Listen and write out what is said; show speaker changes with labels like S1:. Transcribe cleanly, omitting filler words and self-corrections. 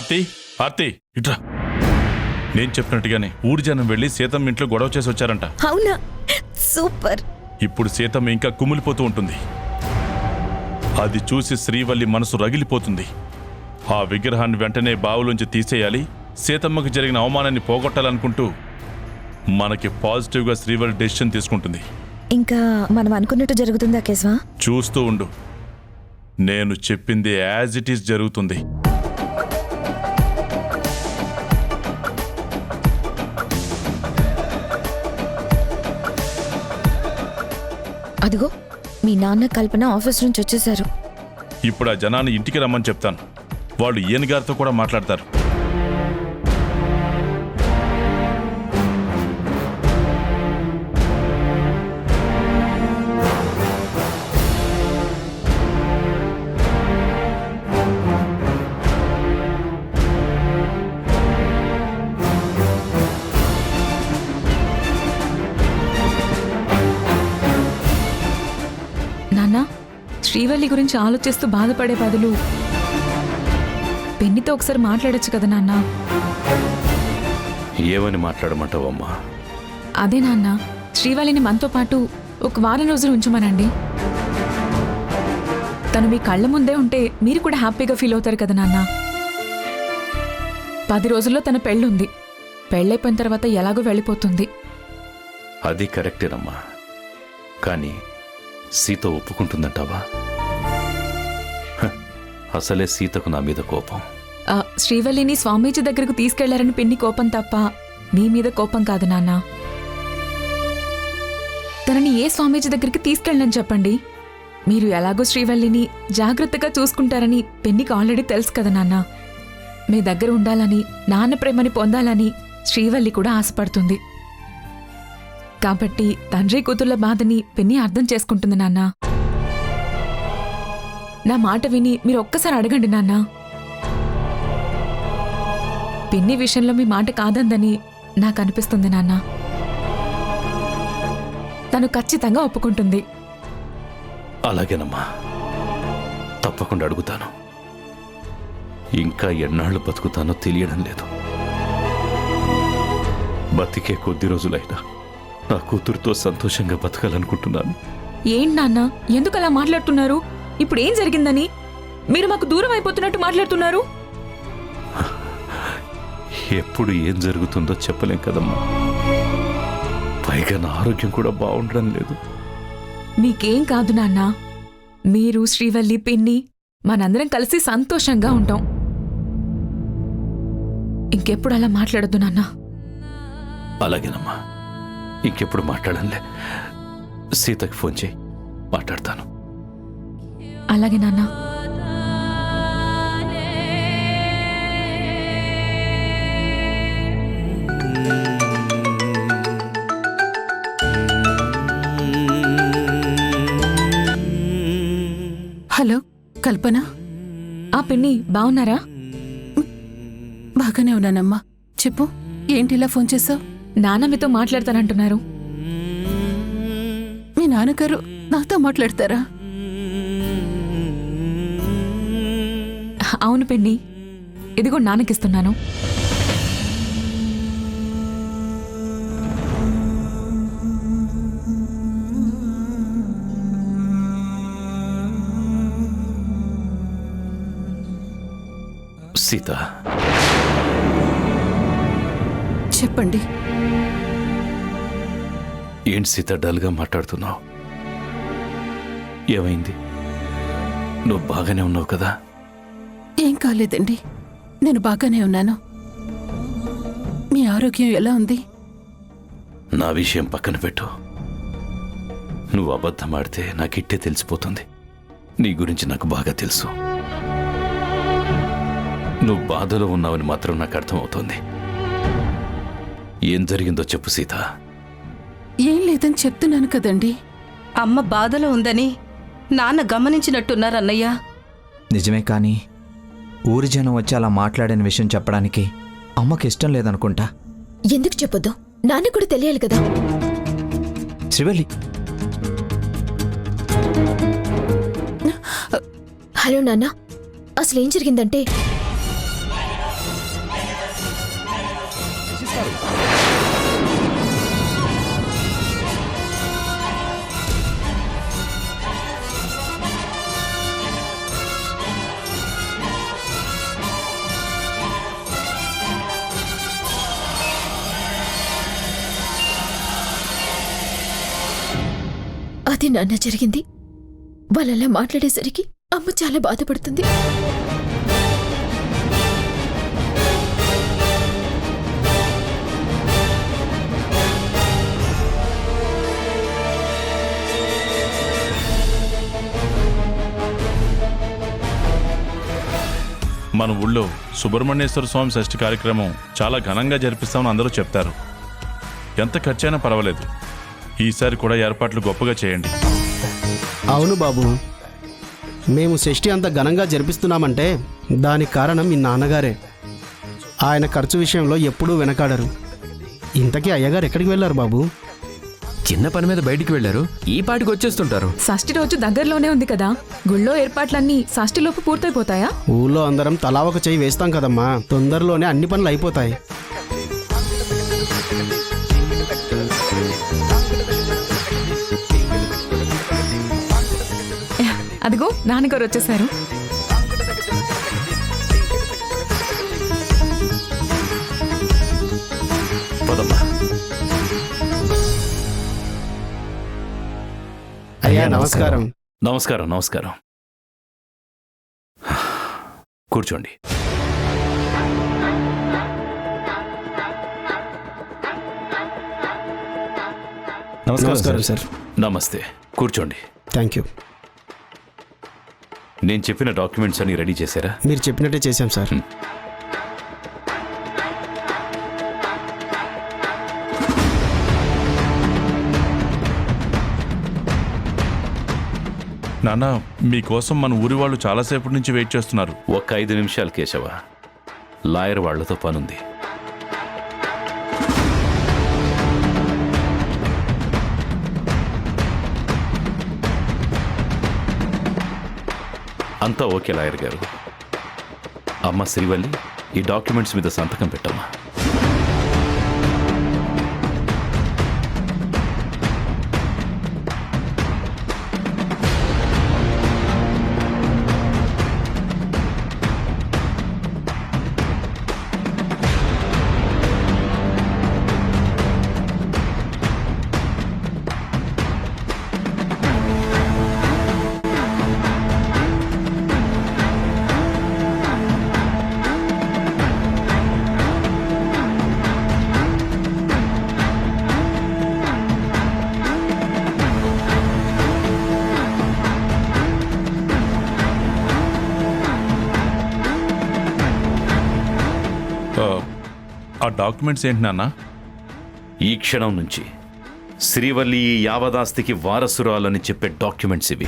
S1: ఆర్తి ఆర్తి ఇట్రా. నేను చెప్పినట్టుగానే ఊరి జనం వెళ్ళి సీతమ్మ ఇంట్లో గొడవ చేసి వచ్చారంట.
S2: అవునా? సూపర్.
S1: ఇప్పుడు సీతమ్మ ఇంకా కుమిలిపోతూ ఉంటుంది. అది చూసి శ్రీవల్లి మనసు రగిలిపోతుంది. ఆ విగ్రహాన్ని వెంటనే బావులోంచి తీసేయాలి, సీతమ్మకు జరిగిన అవమానాన్ని పోగొట్టాలనుకుంటూ మనకి పాజిటివ్గా శ్రీవల్లి డెసిషన్ తీసుకుంటుంది.
S2: ఇంకా మనం అనుకున్నట్టు జరుగుతుందా కేశవ?
S1: చూస్తూ ఉండు, నేను చెప్పింది యాజ్ ఇట్ ఈస్ జరుగుతుంది.
S2: అదిగో మీ నాన్న కల్పన ఆఫీస్ నుంచి వచ్చేశారు.
S1: ఇప్పుడు ఆ జనాన్ని ఇంటికి రమ్మని చెప్తాను. వాళ్ళు ఈయన గారితో కూడా మాట్లాడతారు.
S3: నాన్న, శ్రీవల్లి గురించి ఆలోచిస్తూ బాధపడే బదులు పెన్నితో ఒకసారి మాట్లాడొచ్చు కదా నాన్న.
S4: ఏమని మాట్లాడమంటావమ్మా?
S3: అదే నాన్న, శ్రీవల్లిని మనతో పాటు ఒక వారం రోజులు ఉంచమనండి. తను మీ కళ్ళ ముందే ఉంటే మీరు కూడా హ్యాపీగా ఫీల్ అవుతారు కదా నాన్న. 10 రోజుల్లో తన పెళ్ళుంది. పెళ్ళైపోయిన తర్వాత ఎలాగో వెళ్ళిపోతుంది.
S4: అది కరెక్టేనమ్మా, కానీ సీత ఒప్పుకుంటుందంటావా? అసలే సీతకు నా మీద కోపం.
S3: శ్రీవల్లిని స్వామీజీ దగ్గరకు తీసుకెళ్లారని పిన్ని కోపం తప్ప మీ మీద కోపం కాదు నాన్న. తనని ఏ స్వామీజీ దగ్గరికి తీసుకెళ్ళనని చెప్పండి. మీరు ఎలాగో శ్రీవల్లిని జాగ్రత్తగా చూసుకుంటారని పెన్నికి ఆల్రెడీ తెలుసు కదా నాన్న. మీ దగ్గర ఉండాలని, నాన్న ప్రేమని పొందాలని శ్రీవల్లి కూడా ఆశపడుతుంది. కాబట్టి తండ్రి కూతుర్ల బాధని పెన్ని అర్థం చేసుకుంటుంది నాన్న. నా మాట విని మీరు ఒక్కసారి అడగండి నాన్న. పిన్ని విషయంలో మీ మాట కాదందని నాకు అనిపిస్తుంది నాన్న. తను ఖచ్చితంగా ఒప్పుకుంటుంది.
S4: అలాగేనమ్మా, తప్పకుండా అడుగుతాను. ఇంకా ఎన్నాళ్ళు బతుకుతానో తెలియడం లేదు. బతికే కొద్ది రోజులైనా నా కూతురుతో సంతోషంగా బతకాలనుకుంటున్నాను.
S3: ఏంటి నాన్న, ఎందుకు అలా మాట్లాడుతున్నారు? ఇప్పుడు ఏం జరిగిందని మీరు మాకు దూరం అయిపోతున్నట్టు మాట్లాడుతున్నారు?
S4: ఎప్పుడు ఏం జరుగుతుందో చెప్పలేం కదమ్మా. పైగా నా ఆరోగ్యం కూడా బాగుండడం లేదు.
S3: మీకేం కాదు నాన్న. మీరు, శ్రీవల్లి, పిన్ని మనందరం కలిసి సంతోషంగా ఉంటాం. ఇంకెప్పుడు అలా మాట్లాడద్దు నాన్న.
S4: అలాగేనమ్మా, ఇంకెప్పుడు మాట్లాడంలే. సీతకి ఫోన్ చేయి, మాట్లాడతాను.
S3: అలాగే నాన్న.
S5: హలో కల్పన.
S3: పిన్ని బాగున్నారా?
S5: బాగానే ఉన్నానమ్మా. చెప్పు, ఏంటి ఇలా ఫోన్ చేసావు?
S3: నాన్న మీతో మాట్లాడతానంటున్నారు.
S5: మీ నాన్నగారు నాతో మాట్లాడతారా?
S3: అవును పిన్ని, ఇదిగో నాన్నకిస్తున్నాను.
S4: సీత,
S5: చెప్పండి.
S4: ఏంటి సీత డల్గా మాట్లాడుతున్నావు? ఏమైంది? నువ్వు బాగానే ఉన్నావు కదా?
S5: ఏం కాలేదండి, నేను బాగానే ఉన్నాను. మీ ఆరోగ్యం ఎలా ఉంది?
S4: నా విషయం పక్కన పెట్టు. నువ్వు అబద్ధమాడితే నాకిట్టే తెలిసిపోతుంది. నీ గురించి నాకు బాగా తెలుసు. నువ్వు బాధలో ఉన్నావని మాత్రం నాకు అర్థమవుతోంది. ఏం జరిగిందో చెప్పు సీత.
S5: ఏం లేదని చెప్తున్నాను కదండి.
S6: అమ్మ బాధలో ఉందని నాన్న గమనించినట్టున్నారన్నయ్య.
S7: నిజమే, కానీ ఊరి జనం వచ్చి అలా మాట్లాడిన విషయం చెప్పడానికి అమ్మకి ఇష్టం లేదనుకుంటా.
S2: ఎందుకు చెప్పొద్దు? నాన్న కూడా తెలియాలి కదా.
S7: శ్రీవల్లి,
S2: హలో నాన్న, అసలు ఏం జరిగిందంటే
S4: చేస్తారు.
S2: అది నాన్న జరిగింది. వాళ్ళలా మాట్లాడేసరికి అమ్మ చాలా బాధపడుతుంది.
S1: మన ఊళ్ళో సుబ్రహ్మణ్యేశ్వర స్వామి షష్ఠి కార్యక్రమం చాలా ఘనంగా జరిపిస్తామని అందరూ చెప్తారు. ఎంత ఖర్చైనా పర్వాలేదు, ఈసారి కూడా ఏర్పాట్లు గొప్పగా చేయండి.
S8: అవును బాబు, మేము షష్ఠి అంత ఘనంగా జరిపిస్తున్నామంటే దానికి కారణం మీ నాన్నగారే. ఆయన ఖర్చు విషయంలో ఎప్పుడూ వెనకాడరు. ఇంతకీ అయ్యగారు ఎక్కడికి వెళ్ళారు బాబు?
S9: చిన్న పని మీద బయటికి వెళ్లారు, ఈ పాటికి వచ్చేస్తుంటారు.
S3: షష్ఠి రోజు దగ్గరలోనే ఉంది కదా, గుళ్ళో ఏర్పాట్లన్నీ షష్ఠిలోపు పూర్తయిపోతాయా?
S8: ఊళ్ళో అందరం తలా ఒక చెయ్యి వేస్తాం కదమ్మా, తొందరలోనే అన్ని పనులు అయిపోతాయి.
S3: అదిగో నాన్నగారు వచ్చేసారు.
S4: పదమ్మా.
S8: అయ్యా నమస్కారం.
S4: నమస్కారం. నమస్కారం. కూర్చోండి.
S8: నమస్కారం సార్.
S4: నమస్తే. కూర్చోండి.
S8: Thank you.
S4: నేను చెప్పిన డాక్యుమెంట్స్ అన్ని రెడీ చేశారా?
S8: మీరు చెప్పినట్టే చేశాం సార్.
S1: నాన్న, మీకోసం మన ఊరి వాళ్ళు చాలాసేపటి నుంచి వెయిట్ చేస్తున్నారు.
S4: ఒక్క 5 నిమిషాలు కేశవ, లాయర్ వాళ్లతో పనుంది. అంతా ఓకే లాయర్ గారు. అమ్మ శ్రీవల్లి, ఈ డాక్యుమెంట్స్ మీద సంతకం పెట్టమ్మా.
S1: ఆ డాక్యుమెంట్స్ ఏంటి నాన్న?
S4: ఈ క్షణం నుంచి శ్రీవల్లి ఈ యావదాస్తికి వారసురాలని చెప్పే డాక్యుమెంట్స్ ఇవి.